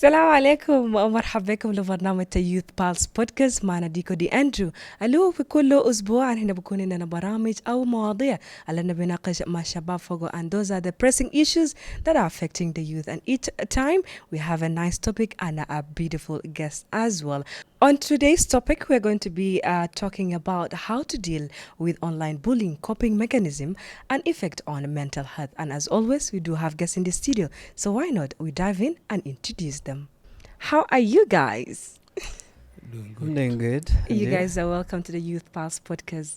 السلام عليكم ومرحبا بكم لبرنامج يوث بالز بودكاست. معنا ديكو دي أندرو. اللي في كل أسبوع هنا بكون عندنا برامج أو مواضيع اللي بنناقش مع شباب فوق, and those are the pressing issues that are affecting the youth, and each time we have a nice topic and a beautiful guest as well. On today's topic, we're going to be talking about how to deal with online bullying, coping mechanism, and effect on mental health. And as always, we do have guests in the studio. So why not we dive in and introduce them. How are you guys? Doing I'm good. doing good. And You guys are welcome to the Youth Pulse podcast.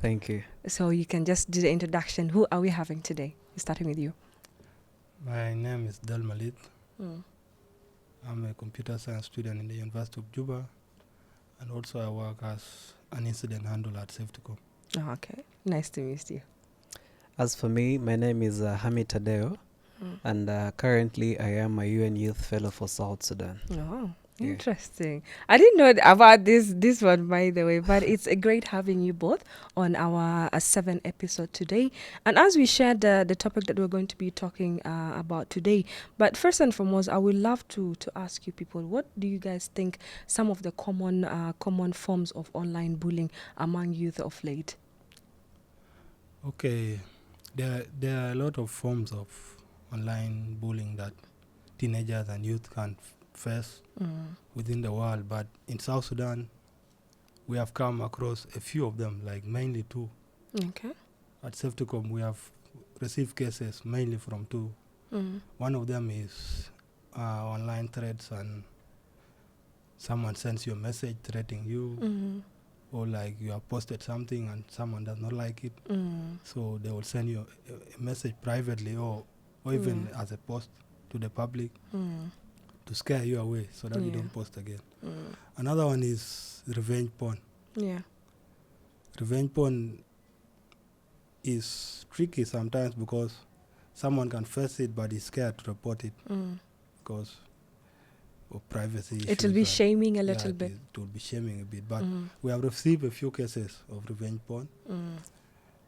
Thank you. So you can just do the introduction. Who are we having today? Starting with you. My name is Dal Malit. Mm. I'm a computer science student in the University of Juba, and also I work as an incident handler at Safetycom. Oh, okay. Nice to meet you. As for me, my name is Hamid Tadeo, and currently I am a UN Youth Fellow for South Sudan. Oh, Yeah. interesting. I didn't know about this one, by the way, but it's a great having you both on our 7th episode today. And as we share the topic that we're going to be talking about today, but first and foremost, I would love to ask you people, what do you guys think some of the common forms of online bullying among youth of late? Okay, there are a lot of forms of online bullying that teenagers and youth can face within the world, but in South Sudan, we have come across a few of them, like mainly two. Okay. At Safetycom, we have received cases mainly from two. One of them is online threats, and someone sends you a message threatening you, or like you have posted something and someone does not like it. So they will send you a message privately or even as a post to the public to scare you away so that you don't post again. Another one is revenge porn. Yeah. Revenge porn is tricky sometimes because someone can face it but is scared to report it because of privacy issues. It will be shaming a little bit. It will be shaming a bit. But we have received a few cases of revenge porn.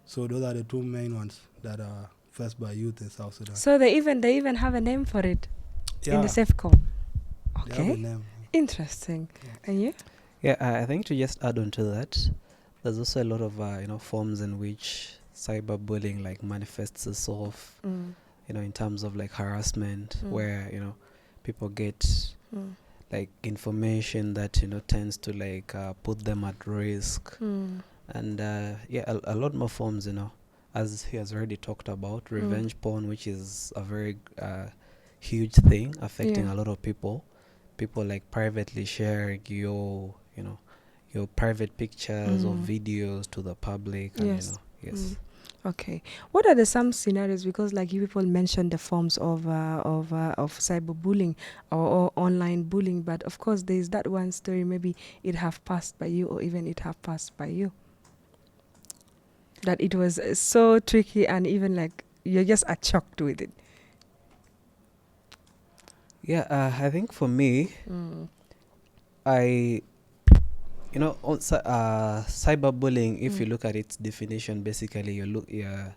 So those are the two main ones that are faced by youth in South Sudan. So they even have a name for it in the Safecom. They have a Okay. name. Interesting. Yeah. And you? Yeah, I think to just add on to that, there's also a lot of forms in which cyberbullying like manifests itself. In terms of like harassment, where people get like information that tends to like put them at risk, and a lot more forms. As he has already talked about, revenge porn, which is a very huge thing affecting a lot of people. People like privately sharing your private pictures or videos to the public. Yes. And, yes. Okay. What are some scenarios? Because like you people mentioned the forms of cyberbullying or online bullying, but of course there is that one story. Maybe it have passed by you, or even it have passed by you. That it was so tricky, and even like you're just shocked with it. Yeah, I think for me, I, cyberbullying, if you look at its definition, basically you're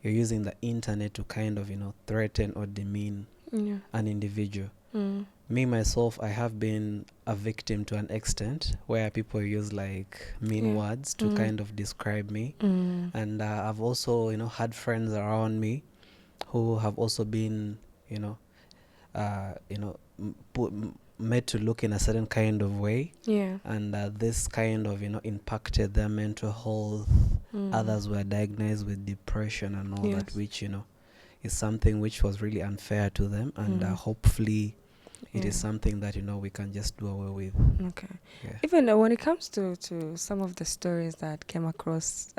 using the internet to kind of, threaten or demean an individual. Me, myself, I have been a victim to an extent where people use like mean words to kind of describe me. And I've also, had friends around me who have also been, made to look in a certain kind of way. Yeah. And this kind of, impacted their mental health. Others were diagnosed with depression and all that, which, is something which was really unfair to them. And hopefully it is something that, we can just do away with. Okay. Yeah. Even when it comes to some of the stories that came across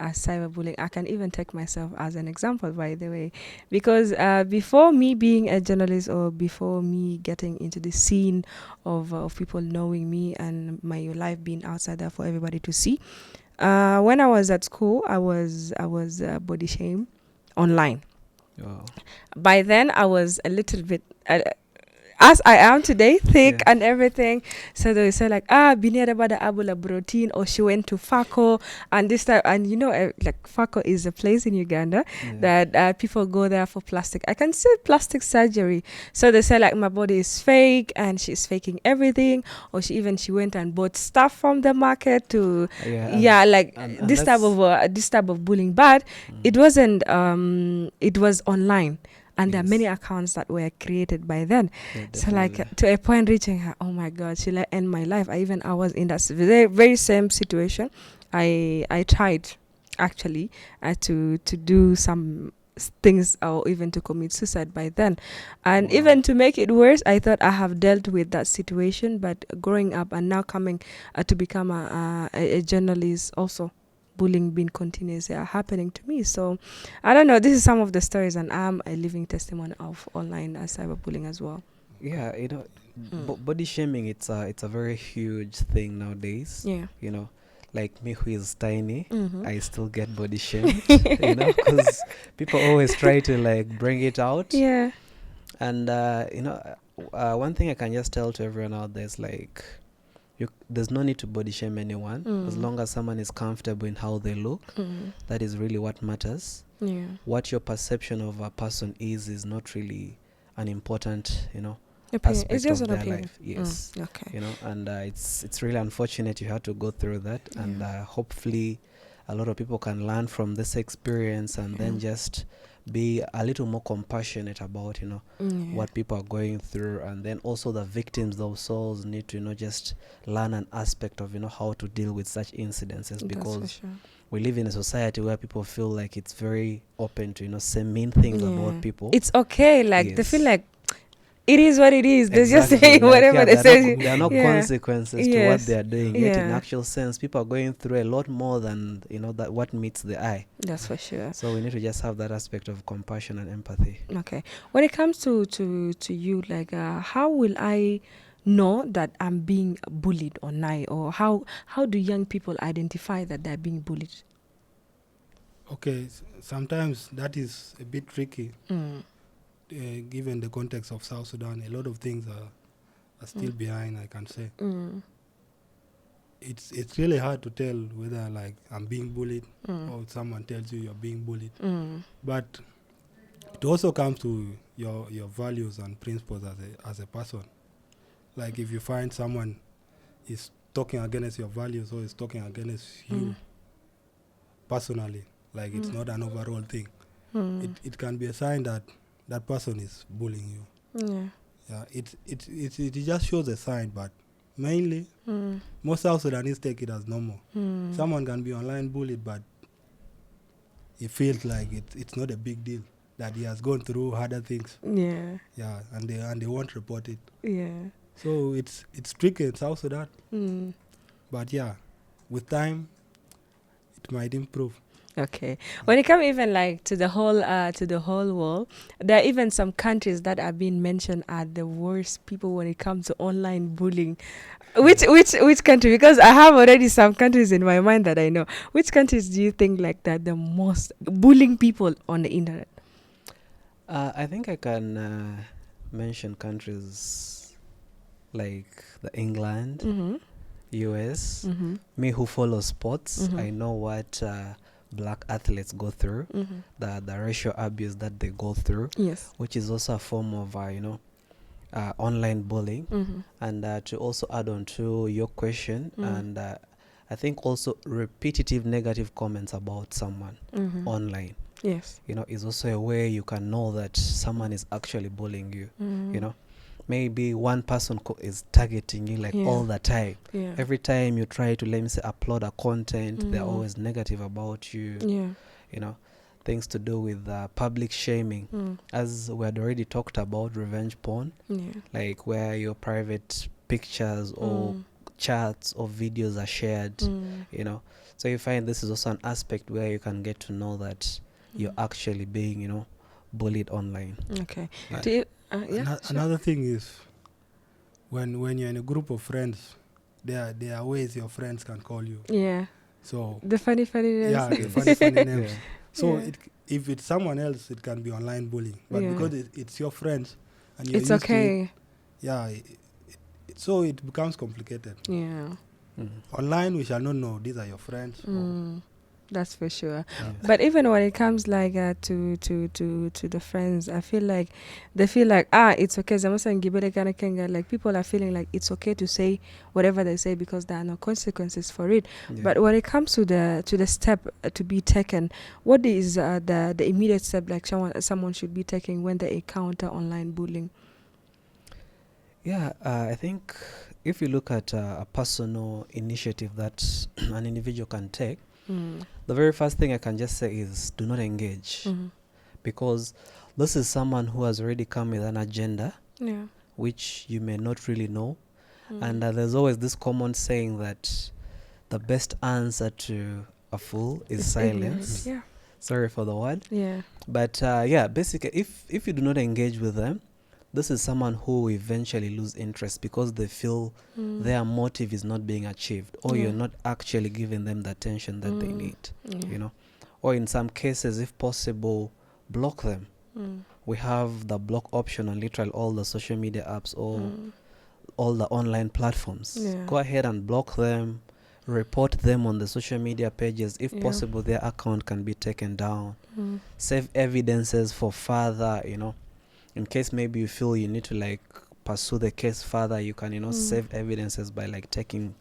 as cyberbullying, I can even take myself as an example, by the way, because before me being a journalist, or before me getting into the scene of people knowing me and my life being outside there for everybody to see, when I was at school, I was body shamed online. Oh. By then, I was a little bit. as I am today, thick Yeah. and everything. So they say like, Biniada Bada Abula Broteen, or she went to Fako and this time, and like Fako is a place in Uganda Yeah. that people go there for plastic. I can see plastic surgery. So they say like my body is fake and she's faking everything, or she went and bought stuff from the market to Yeah. like And that's this type of bullying. But it mm, wasn't it was online, and there are many yes. accounts that were created by then. Yeah, So like definitely. to a point reaching her, oh my god, she like end my life. I was in that very, very same situation. I tried actually to do some things or even to commit suicide by then. And Wow. even to make it worse, I thought I have dealt with that situation, but growing up and now coming to become a journalist, also bullying being continuously happening to me. So I don't know, this is some of the stories, and I'm a living testimony of online cyberbullying as well. Yeah, Mm. body shaming, it's a very huge thing nowadays. Yeah. Like me who is tiny, Mm-hmm. I still get body shamed, because people always try to like bring it out. Yeah. And one thing I can just tell to everyone out there is like, there's no need to body shame anyone as Mm. long as someone is comfortable in how they look. Mm. That is really what matters. Yeah. What your perception of a person is not really an important, Opinion. It's aspect just of an their opinion. life. Yes. Okay. And it's really unfortunate you had to go through that. And hopefully a lot of people can learn from this experience and then just be a little more compassionate about what people are going through. And then also the victims themselves need to just learn an aspect of how to deal with such incidences, because we live in a society where people feel like it's very open to say mean things about people. It's okay, like they feel Yes. like it is what it is. They just Exactly. say Like, whatever they say. there are no consequences to what Yes. they are doing. Yet in Yeah. actual sense, people are going through a lot more than that what meets the eye. That's for sure. So we need to just have that aspect of compassion and empathy. Okay. When it comes to you, like how will I know that I'm being bullied online, or how do young people identify that they're being bullied? Okay, sometimes that is a bit tricky, Mm. given the context of South Sudan. A lot of things are still behind, I can say. Mm. It's really hard to tell whether like I'm being bullied Mm. or someone tells you you're being bullied. Mm. But it also comes to your values and principles as a person. Like if you find someone is talking against your values or is talking against you personally, like it's not an overall thing. It can be a sign that that person is bullying you. Yeah. Yeah, it just shows a sign, but mainly most South Sudanese take it as normal. Someone can be online bullied, but he feels like it's not a big deal, that he has gone through harder things. Yeah. Yeah, and they won't report it. Yeah. So it's tricky in South Sudan. Mm. But yeah, with time, it might improve. Okay. When it comes even like to the whole world, there are even some countries that are being mentioned are the worst people when it comes to online bullying. Which country? Because I have already some countries in my mind that I know. Which countries do you think like that the most bullying people on the internet? I think I can mention countries like the England, US. Me who follow sports, I know what black athletes go through, the racial abuse that they go through, Yes. which is also a form of online bullying. And to also add on to your question, and I think also repetitive negative comments about someone online, Yes. is also a way you can know that someone is actually bullying you. Maybe one person is targeting you like all the time. Yeah. Every time you try to, let me say, upload a content, they're always negative about you. Yeah. Things to do with public shaming, as we had already talked about, revenge porn, Yeah. like where your private pictures or chats or videos are shared. So you find this is also an aspect where you can get to know that you're actually being bullied online. Okay. Uh, Do you, yeah. Sure. Another thing is when you're in a group of friends, there are ways your friends can call you. Yeah. So The funny names. yeah, the funny names. Yeah. So Yeah. if it's someone else, it can be online bullying. But Yeah. because it's your friends and you're It's used to it, okay. yeah, so it becomes complicated. Yeah. Online, we shall not know these are your friends. That's for sure. Yeah. But even when it comes like to the friends, I feel like they feel like it's okay. Like people are feeling like it's okay to say whatever they say because there are no consequences for it. Yeah. But when it comes to the step to be taken, what is the immediate step like someone should be taking when they encounter online bullying? Yeah, I think if you look at a personal initiative that an individual can take, the very first thing I can just say is do not engage, because this is someone who has already come with an agenda, Yeah. which you may not really know. And there's always this common saying that the best answer to a fool is It's silence. ignorant. Sorry for the word. Yeah. But yeah, basically, if you do not engage with them, this is someone who will eventually lose interest because they feel their motive is not being achieved, or Yeah. you're not actually giving them the attention that they need, Yeah. you know. Or in some cases, if possible, block them. We have the block option on literally all the social media apps or all the online platforms. Yeah. Go ahead and block them, report them on the social media pages. If Yeah. possible, their account can be taken down. Save evidences for further, in case maybe you feel you need to like pursue the case further, you can save evidences by like taking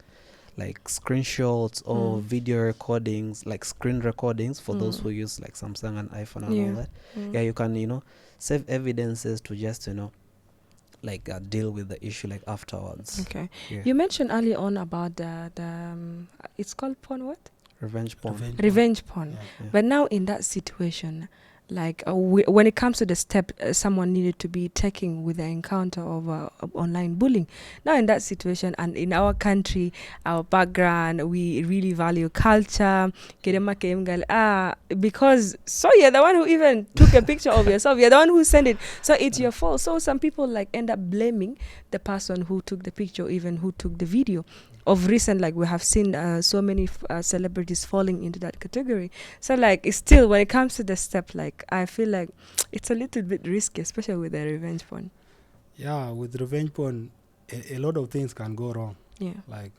like screenshots or video recordings, like screen recordings for those who use like Samsung and iPhone and all that. Yeah, you can save evidences to just like deal with the issue like afterwards. Okay. Yeah. You mentioned early on about the it's called porn what? Revenge porn. Revenge porn. Yeah. But now in that situation, like when it comes to the step someone needed to be taking with the encounter of online bullying, now in that situation and in our country, our background, we really value culture. Because so you're the one who even took a picture of yourself, you're the one who sent it, so it's your fault. So some people like end up blaming the person who took the picture, even who took the video. Of recent, like we have seen so many celebrities falling into that category. So like it's still, when it comes to the step, like I feel like it's a little bit risky, especially with the revenge porn. Yeah, with revenge porn, a lot of things can go wrong. Yeah. Like,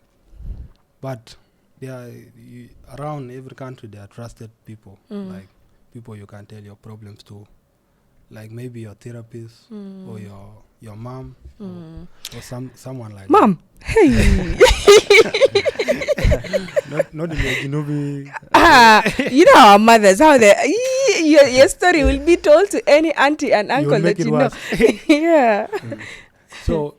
but around every country there are trusted people, like people you can tell your problems to, like maybe your therapist or your mom or someone like Mom, hey. not in the Genobi. You know our mothers, how they your story will be told to any auntie and uncle that you know. Yeah. So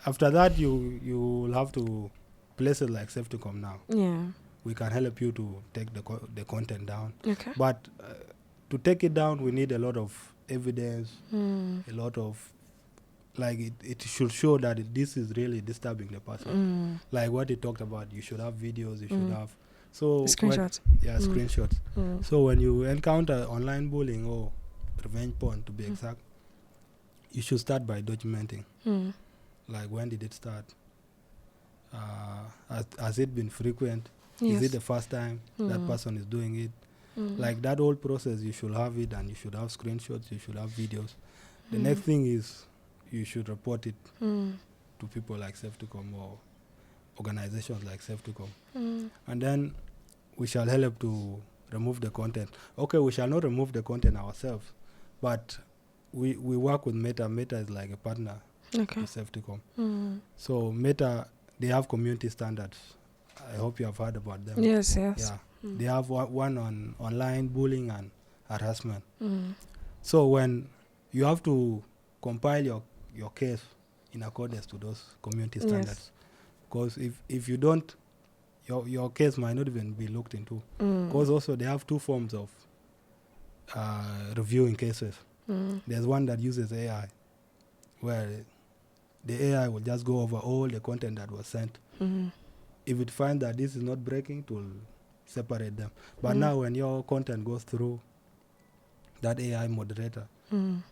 after that, you will have to places like Safety.com now. Yeah. We can help you to take the content down. Okay. But to take it down, we need a lot of evidence, a lot of, like it should show that this is really disturbing the person. Like what he talked about, you should have videos, you should have Screenshots. Screenshots. So when you encounter online bullying or revenge porn, to be exact, you should start by documenting. Like when did it start? Has it been frequent? Yes. Is it the first time that person is doing it? Like that whole process, you should have it, and you should have screenshots, you should have videos. The next thing is you should report it to people like Safety.com or organizations like Safety.com. And then we shall help to remove the content. Okay, we shall not remove the content ourselves, but we work with Meta. Meta is like a partner to Safety.com. So Meta, they have community standards. I hope you have heard about them. Yes. Yeah. They have one on online bullying and harassment. So when you have to compile your case in accordance to those community standards, because if you don't, your case might not even be looked into. Because also they have two forms of reviewing cases. There's one that uses AI, where the AI will just go over all the content that was sent. If it finds that this is not breaking, it will separate them. But now when your content goes through that AI moderator,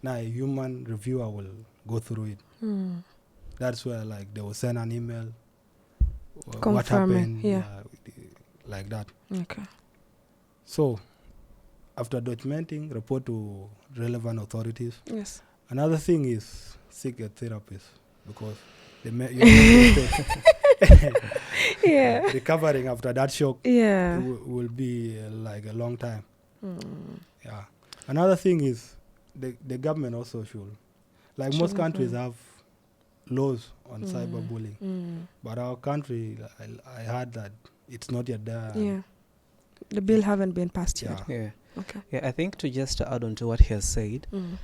now a human reviewer will go through it. That's where like they will send an email, what happened, like that. Okay. So after documenting, report to relevant authorities. Yes. Another thing is seek a therapist. because your mental state, Yeah. recovering after that shock Yeah. will be like a long time. Mm. Yeah. Another thing is the government also should, like most countries have laws on cyberbullying, but our country, I heard that it's not yet there. Yeah. The bill haven't been passed yet. Yeah. Yeah. Okay. Yeah, I think to just add on to what he has said, Mm.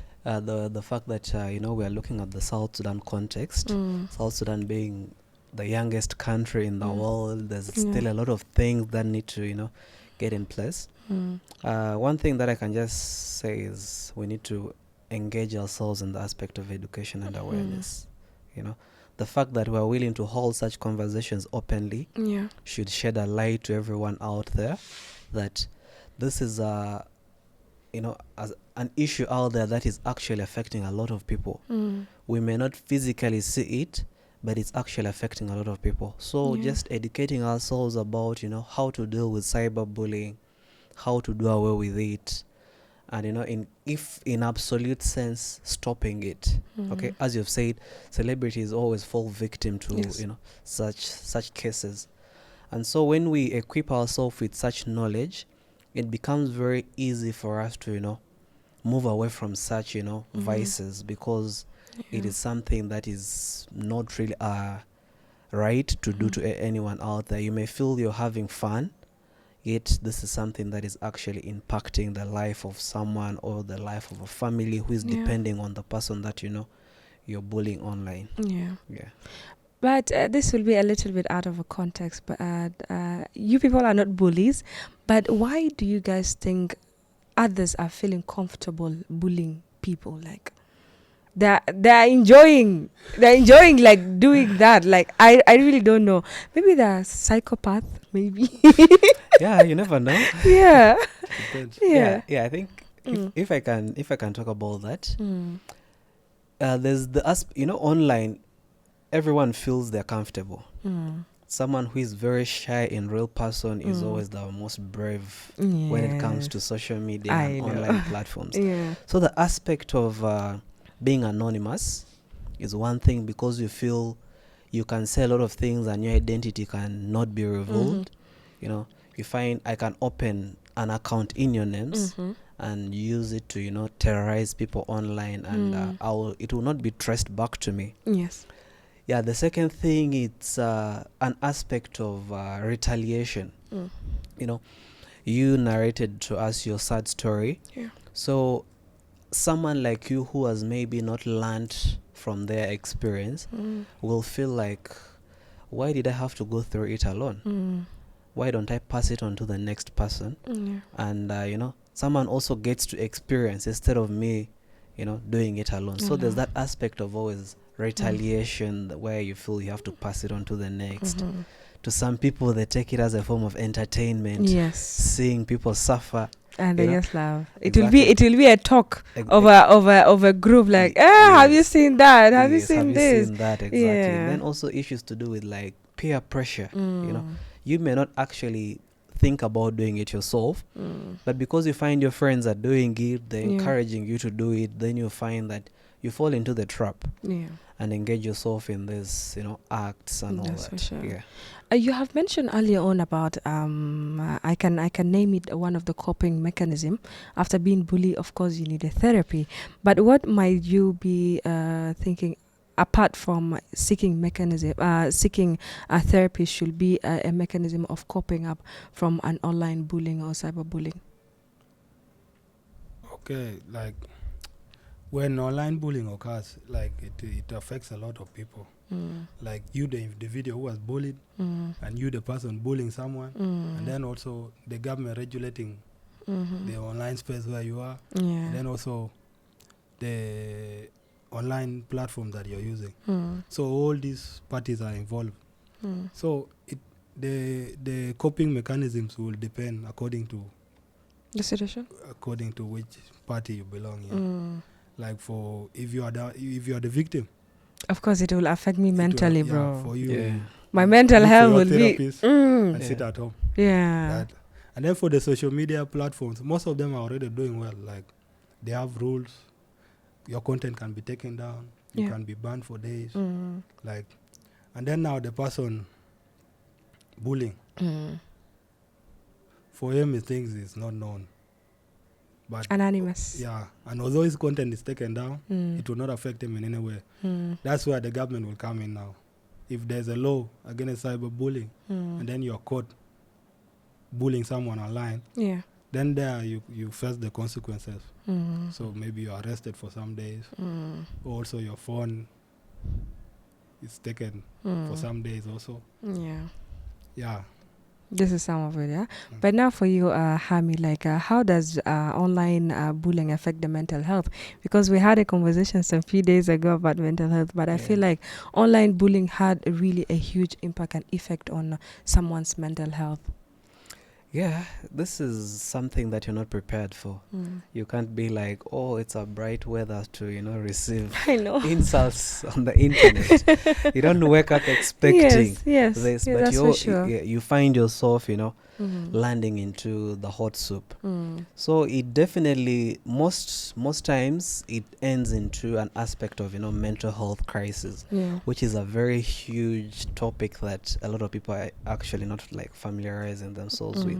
the fact that we are looking at the South Sudan context, South Sudan being the youngest country in the world, there's still a lot of things that need to get in place. One thing that I can just say is we need to engage ourselves in the aspect of education and awareness. The fact that we are willing to hold such conversations openly should shed a light to everyone out there that this is as an issue out there that is actually affecting a lot of people. We may not physically see it, but it's actually affecting a lot of people. So just educating ourselves about how to deal with cyberbullying, how to do away with it, and in absolute sense stopping it. Okay, as you've said, celebrities always fall victim to such cases. And so when we equip ourselves with such knowledge, it becomes very easy for us to move away from such vices, because it is something that is not really right to do to anyone out there. You may feel you're having fun, yet this is something that is actually impacting the life of someone or the life of a family who is depending on the person that you're bullying online. Yeah. But this will be a little bit out of a context, but you people are not bullies, but why do you guys think others are feeling comfortable bullying people? Like they're enjoying like doing that. Like I really don't know. Maybe they're psychopath, maybe. Yeah, you never know. Yeah. Depends. Yeah. I think if I can talk about that, there's the online, everyone feels they're comfortable. Someone who is very shy in real person is always the most brave when it comes to social media and online platforms. So the aspect of being anonymous is one thing, because you feel you can say a lot of things and your identity can not be revealed. You find I can open an account in your names and use it to terrorize people online, and it will not be traced back to me. Yes. Yeah, the second thing, it's an aspect of retaliation. You narrated to us your sad story. So someone like you who has maybe not learned from their experience will feel like, why did I have to go through it alone? Why don't I pass it on to the next person? And someone also gets to experience instead of me doing it alone. So there's that aspect of always retaliation where you feel you have to pass it on to the next. To some people, they take it as a form of entertainment. Yes. Seeing people suffer. And they just laugh. Exactly. It will be a talk of a group, like, have you seen that? Have you seen this? Seen that? Exactly. And then also issues to do with like peer pressure. You may not actually think about doing it yourself, but because you find your friends are doing it, they're encouraging you to do it, then you find that you fall into the trap and engage yourself in this acts and all that. For sure. Yeah. You have mentioned earlier on about I can name it one of the coping mechanism. After being bullied, of course you need a therapy, but what might you be thinking apart from seeking a therapy should be a mechanism of coping up from an online bullying or cyberbullying? Okay, like when online bullying occurs, like it affects a lot of people. Like you, the individual who was bullied, and you, the person bullying someone, and then also the government regulating the online space where you are, and then also the online platform that you're using. So all these parties are involved. So the coping mechanisms will depend according to the situation, according to which party you belong in. Like if you are the victim, of course it will affect me mentally, bro. For you, my mental health will be and sit at home. And then for the social media platforms, most of them are already doing well. Like they have rules, your content can be taken down. You can be banned for days. Like, and then now the person bullying, for him, he thinks it's not known. But anonymous. Yeah, and although his content is taken down, it will not affect him in any way. That's where the government will come in now. If there's a law against cyberbullying, and then you're caught bullying someone online, then there you face the consequences. So maybe you're arrested for some days. Also, your phone is taken for some days also. Yeah. This is some of it, yeah. But now for you, Hami, like, how does online bullying affect the mental health? Because we had a conversation some few days ago about mental health, but I feel like online bullying had really a huge impact and effect on someone's mental health. Yeah, this is something that you're not prepared for. You can't be like, oh, it's a bright weather to, receive insults on the internet. You don't wake up expecting this, but that's for sure. You find yourself, landing into the hot soup. So it definitely, most times, it ends into an aspect of, mental health crisis, which is a very huge topic that a lot of people are actually not like familiarizing themselves with.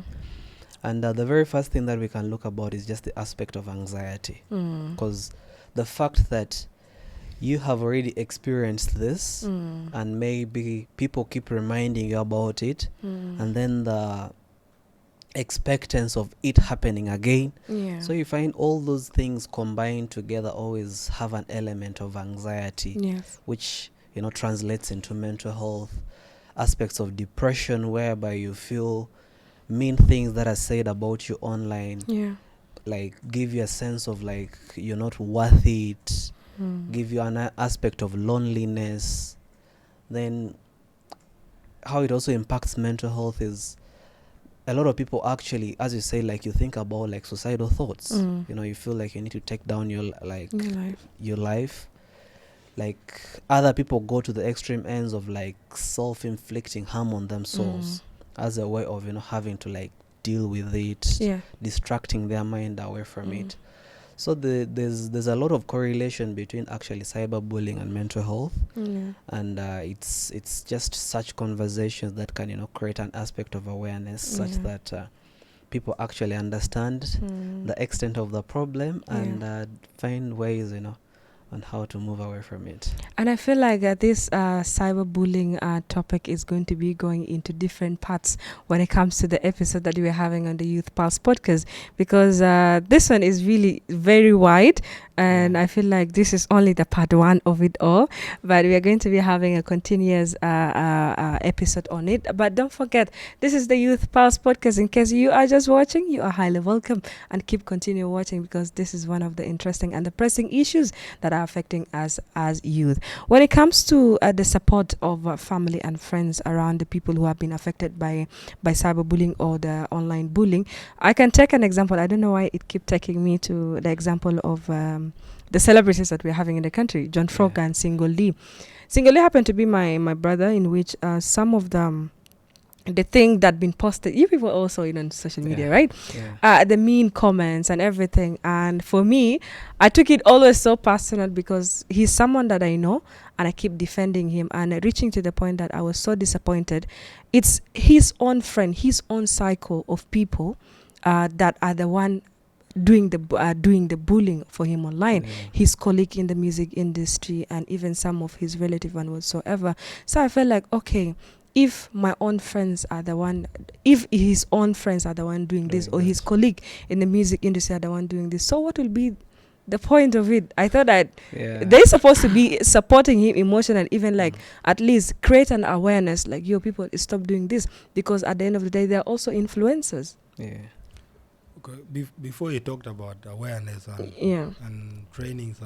And the very first thing that we can look about is just the aspect of anxiety, because the fact that you have already experienced this and maybe people keep reminding you about it, and then the expectance of it happening again. So you find all those things combined together always have an element of anxiety, which translates into mental health aspects of depression, whereby you feel mean things that are said about you online, like give you a sense of like you're not worth it, give you an aspect of loneliness. Then how it also impacts mental health is a lot of people actually, as you say, like you think about like suicidal thoughts. You feel like you need to take down your life. Like other people go to the extreme ends of like self-inflicting harm on themselves as a way of having to like deal with it, distracting their mind away from it. So there's a lot of correlation between actually cyberbullying and mental health, and it's just such conversations that can create an aspect of awareness such that people actually understand the extent of the problem and find ways on how to move away from it. And I feel like this cyberbullying topic is going to be going into different parts when it comes to the episode that we're having on the Youth Pulse podcast, because this one is really very wide, and I feel like this is only the part one of it all, but we are going to be having a continuous episode on it. But don't forget, this is the Youth Pulse podcast. In case you are just watching, you are highly welcome, and continue watching, because this is one of the interesting and the pressing issues that are affecting us as youth. When it comes to the support of family and friends around the people who have been affected by cyberbullying or the online bullying, I can take an example. I don't know why it keeps taking me to the example of the celebrities that we're having in the country, John Frog and Single Lee. Single Lee happened to be my brother, in which some of them, the thing that been posted, you people also on social media, right? The mean comments and everything. And for me, I took it always so personal, because he's someone that I know and I keep defending him, and reaching to the point that I was so disappointed. It's his own friend, his own cycle of people that are the one doing the bullying for him online, his colleague in the music industry, and even some of his relative and whatsoever. So I felt like, okay, if my own friends are the one, if his own friends are the one doing this, or his colleague in the music industry are the one doing this, so what will be the point of it? I thought that they're supposed to be supporting him emotionally, even like at least create an awareness, like, yo, people, stop doing this, because at the end of the day, they're also influencers. Okay. Before you talked about awareness and trainings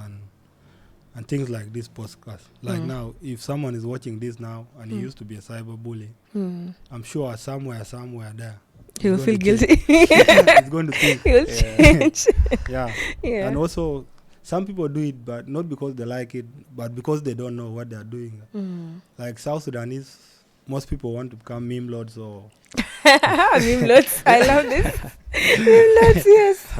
and things like this podcast, like now, if someone is watching this now and he used to be a cyber bully, I'm sure somewhere there he will feel guilty. He's going to think he will change. And also, some people do it, but not because they like it, but because they don't know what they're doing. Like South Sudanese, most people want to become meme lords or meme lords. I love this. Meme lords, yes.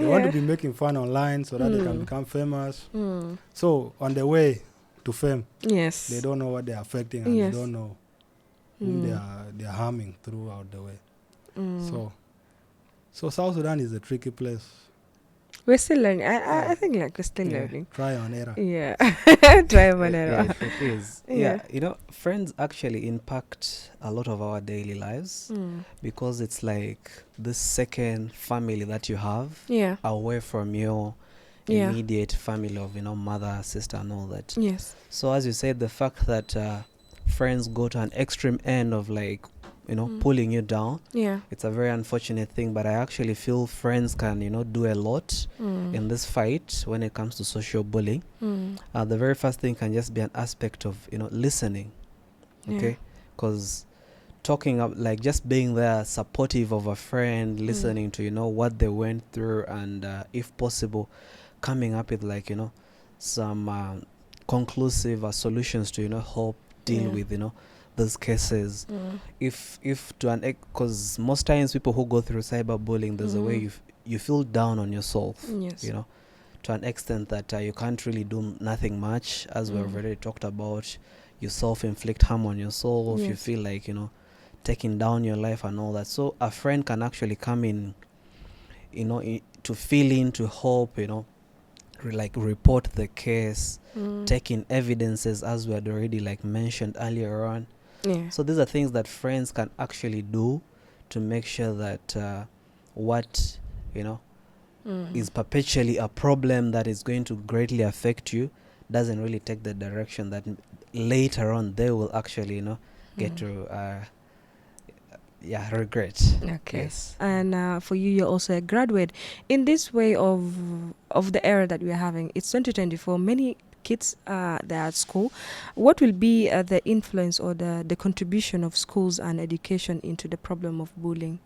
They want to Yeah. be making fun online so that they can Mm. become famous. Mm. So on the way to fame, Yes. they don't know what they're affecting, and Yes. they don't know whom Mm. they are harming throughout the way. Mm. So South Sudan is a tricky place. We're still learning. I Yeah. think like we're still Yeah. learning. Try and error. Yeah. Try one Yeah, error. it is. Yeah. Yeah, you know, friends actually impact a lot of our daily lives Mm. because it's like this second family that you have Yeah. away from your Yeah. immediate family of, you know, mother, sister, and all that. Yes. So as you said, the fact that friends go to an extreme end of like, you know, Mm. pulling you down, Yeah. it's a very unfortunate thing. But I actually feel friends can, you know, do a lot Mm. in this fight when it comes to social bullying. Mm. The very first thing can just be an aspect of, you know, listening. Yeah. Okay, because talking up, like just being there supportive of a friend, listening to, you know, what they went through, and if possible coming up with like, you know, some conclusive solutions to, you know, help deal Yeah. with, you know, those cases. Mm. If to an because most times people who go through cyberbullying, there's a way you feel down on yourself, Yes. you know, to an extent that you can't really do nothing much, as we've already talked about. You self-inflict harm on yourself. You Yes. feel like, you know, taking down your life and all that. So a friend can actually come in, you know, to fill in, to help, you know, like report the case, Mm. taking evidences, as we had already like mentioned earlier on. Yeah. So these are things that friends can actually do to make sure that what, you know, is perpetually a problem that is going to greatly affect you doesn't really take the direction that later on they will actually, you know, get to regret. Okay. Yes. And for you, you're also a graduate. In this way of the era that we're having, it's 2024. Many kids they're at school. What will be the influence or the contribution of schools and education into the problem of bullying?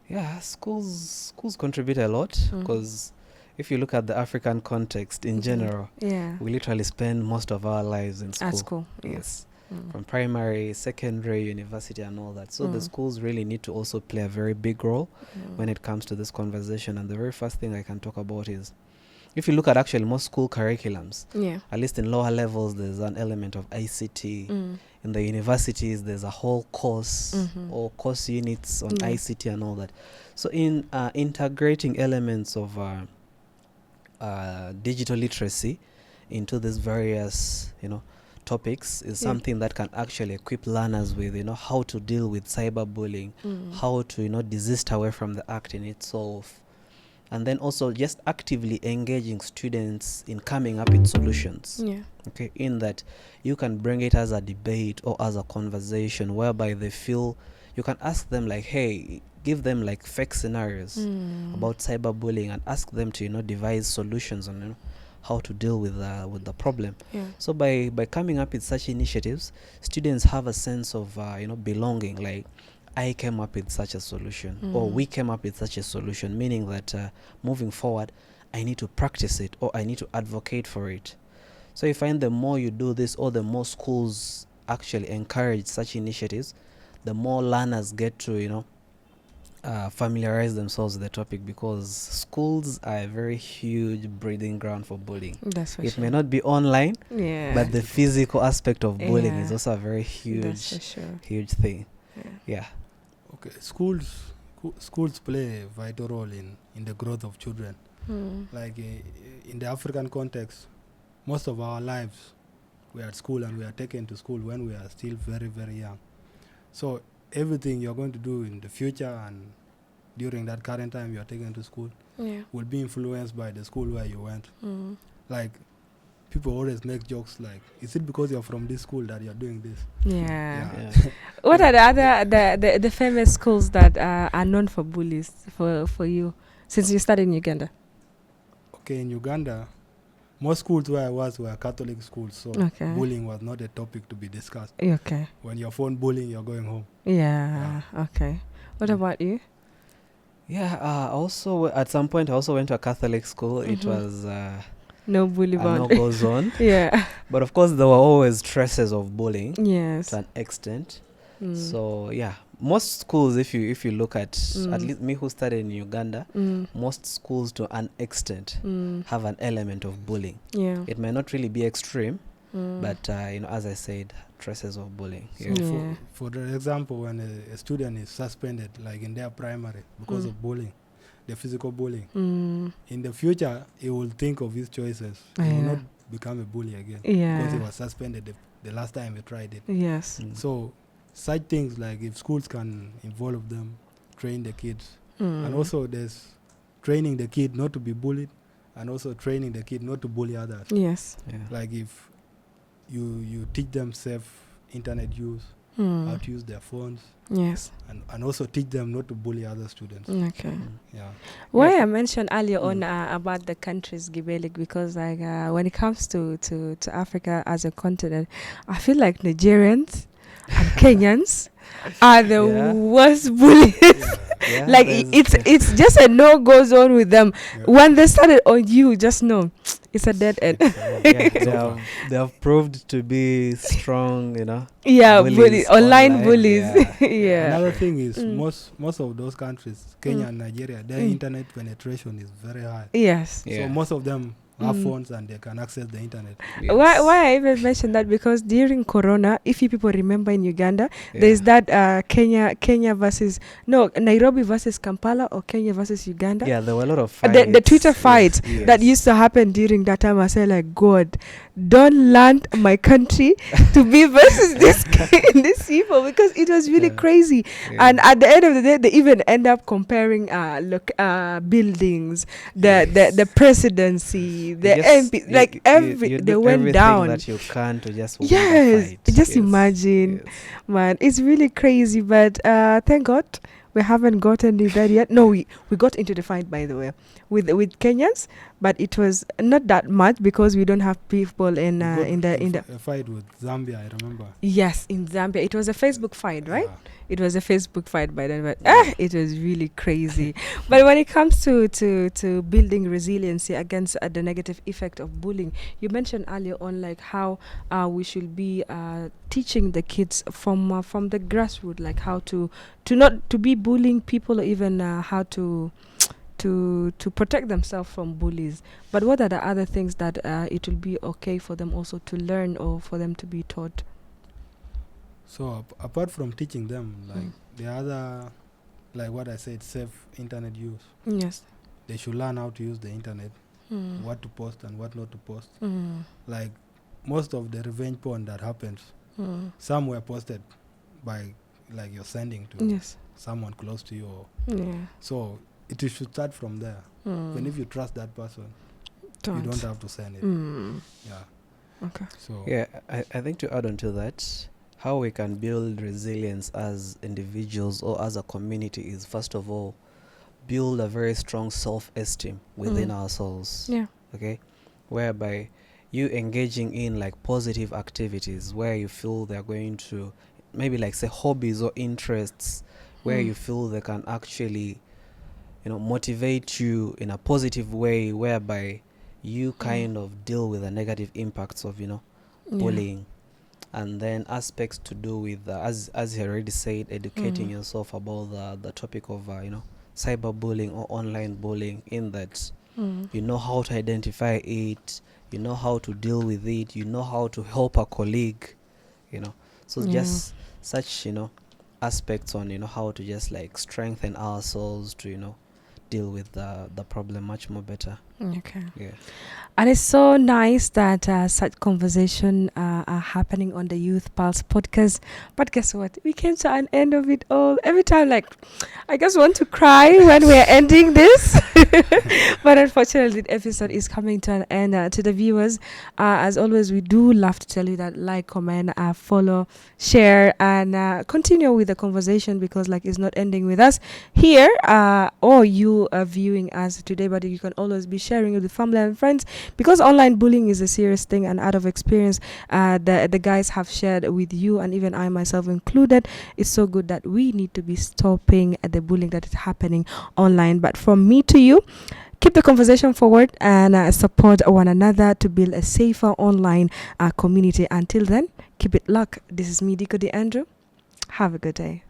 Yeah, schools contribute a lot because if you look at the African context in general, Yeah. we literally spend most of our lives in school. At school. Yes. Mm. From primary, secondary, university, and all that. So the schools really need to also play a very big role when it comes to this conversation. And the very first thing I can talk about is, if you look at actually most school curriculums, Yeah. at least in lower levels, there's an element of ICT. In the universities, there's a whole course or course units on ICT and all that. So in integrating elements of digital literacy into these various, you know, topics is something that can actually equip learners with, you know, how to deal with cyberbullying, how to, you know, desist away from the act in itself, and then also just actively engaging students in coming up with solutions. Yeah. Okay, in that you can bring it as a debate or as a conversation whereby they feel you can ask them like, hey, give them like fake scenarios about cyberbullying and ask them to, you know, devise solutions on, you know, how to deal with the problem. Yeah. So by coming up with such initiatives, students have a sense of you know, belonging, like I came up with such a solution or we came up with such a solution, meaning that moving forward I need to practice it or I need to advocate for it. So you find the more you do this or the more schools actually encourage such initiatives, the more learners get to, you know, familiarize themselves with the topic, because schools are a very huge breeding ground for bullying. That's for It sure. may not be online, Yeah. but the physical aspect of bullying is Yeah. also a very That's for huge, sure. huge thing. Yeah. Yeah. Okay, schools play a vital role in the growth of children. Like in the African context, most of our lives we are at school and we are taken to school when we are still very, very young. So everything you're going to do in the future and during that current time you are taken to school Yeah. will be influenced by the school where you went. Like people always make jokes like, is it because you're from this school that you're doing this? Yeah. Yeah. What are the other the famous schools that are known for bullies for you, since you studied in Uganda? Okay, in Uganda, most schools where I was were Catholic schools, so Okay. bullying was not a topic to be discussed. Okay. When you're phone bullying, you're going home. Yeah. Okay. What about you? Yeah. Also, at some point, I also went to a Catholic school. It was No bully a bond. no-go zone. Yeah. But of course, there were always traces of bullying Yes. to an extent. Mm. So yeah, most schools, if you look at least me who studied in Uganda, most schools to an extent have an element of bullying. Yeah. It may not really be extreme, but as I said, traces of bullying. So for the example, when a student is suspended, like in their primary, because of bullying, the physical bullying, in the future, he will think of his choices. He will not become a bully again because he was suspended the last time he tried it. Yes. So such things, like if schools can involve them, train the kids, and also there's training the kid not to be bullied, and also training the kid not to bully others. Yes. Like if you teach them safe internet use, how to use their phones. Yes. And also teach them not to bully other students. Okay. Yeah. Why I mentioned earlier on about the countries Gibelik, because like when it comes to Africa as a continent, I feel like Nigerians and Kenyans are the worst bullies. Like it's just a no-go zone with them. When they started on you, just know it's a dead end. They have proved to be strong, online bullies. Another thing is most of those countries, Kenya and Nigeria, their internet penetration is very high. Yes. So most of them have phones and they can access the internet. Yes. Why I even mentioned that, because during Corona, if you people remember in Uganda, there's that Kenya versus Nairobi versus Kampala, or Kenya versus Uganda. Yeah, there were a lot of fights. The Twitter fights that used to happen during that time. I said, like, God, don't land my country to be versus these people, because it was really crazy. And at the end of the day, they even end up comparing buildings, the presidency, the MP, like they went down. That you can to just win yes, the fight. just imagine, man, it's really crazy. But thank God we haven't gotten there yet. No, we got into the fight, by the way, with Kenyans, but it was not that much because we don't have people in the fight with Zambia. I remember. Yes, in Zambia, it was a Facebook fight, right? It was a Facebook fight by then, but it was really crazy. But when it comes to building resiliency against the negative effect of bullying, you mentioned earlier on like how we should be teaching the kids from the grassroots, like how to not to be bullying people, or even how to protect themselves from bullies. But what are the other things that it will be okay for them also to learn, or for them to be taught? So apart from teaching them, like the other, like what I said, safe internet use. Yes. They should learn how to use the internet, what to post and what not to post. Like most of the revenge porn that happens, some were posted by like you're sending to someone close to you. So it should start from there. When if you trust that person, you don't have to send it. Okay. So I think to add on to that, how we can build resilience as individuals or as a community is, first of all, build a very strong self-esteem within ourselves. Okay, whereby you engaging in like positive activities where you feel they're going to, maybe like say hobbies or interests, where you feel they can actually motivate you in a positive way, whereby you kind of deal with the negative impacts of bullying. And then aspects to do with as he already said, educating yourself about the topic of cyberbullying or online bullying, in that you know how to identify it, you know how to deal with it, you know how to help a colleague, so just such aspects on how to just like strengthen ourselves to deal with the problem much more better. Okay. Yeah. And it's so nice that such conversation are happening on the Youth Pulse podcast. But guess what? We came to an end of it all. Every time, like, I just want to cry when we're ending this. But unfortunately, the episode is coming to an end. To the viewers, as always, we do love to tell you that like, comment, follow, share, and continue with the conversation, because like it's not ending with us here, or you are viewing us today, but you can always be sharing it with family and friends, because online bullying is a serious thing, and out of experience the guys have shared with you, and even I myself included, it's so good that we need to be stopping the bullying that is happening online. But from me to you, keep the conversation forward and support one another to build a safer online community. Until then, keep it locked. This is me, Diko Di Andrew. Have a good day.